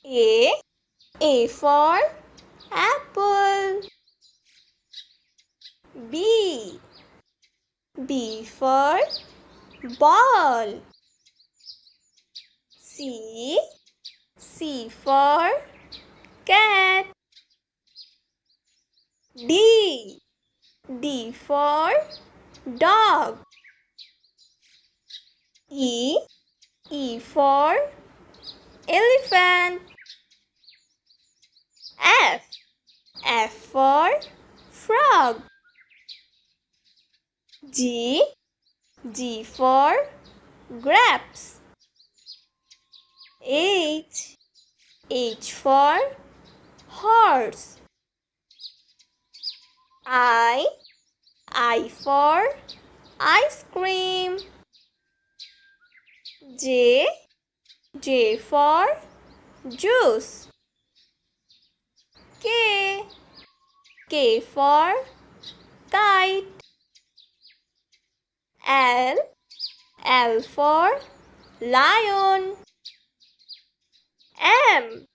A. A for apple. B. B for ball. C. C for cat. D. D for dog. E. E for elephant. F. F for frog. G. G for grapes. H. H for horse. I. I for ice cream. J. J for juice. K. K for kite. L. L for lion. M.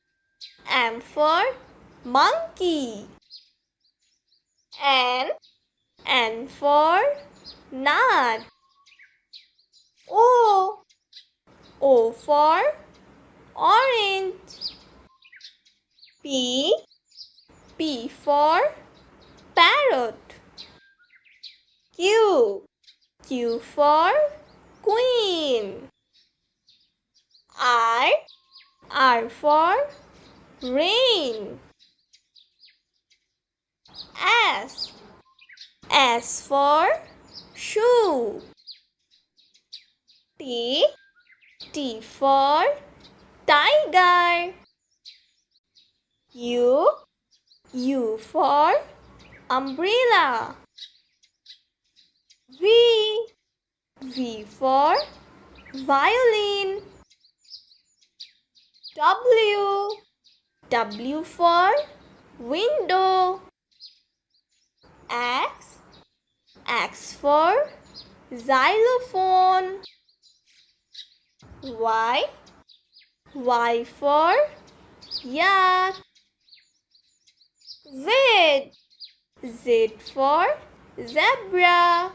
M for monkey. N. N for nut. O. O for orange. P. P for parrot. Q. Q for queen. R. R for rain. S. S for shoe. T. T for tiger. U. U for umbrella. V. V for violin. W. W for window. X. X for xylophone. Y. Y for yak. Z. Z for zebra.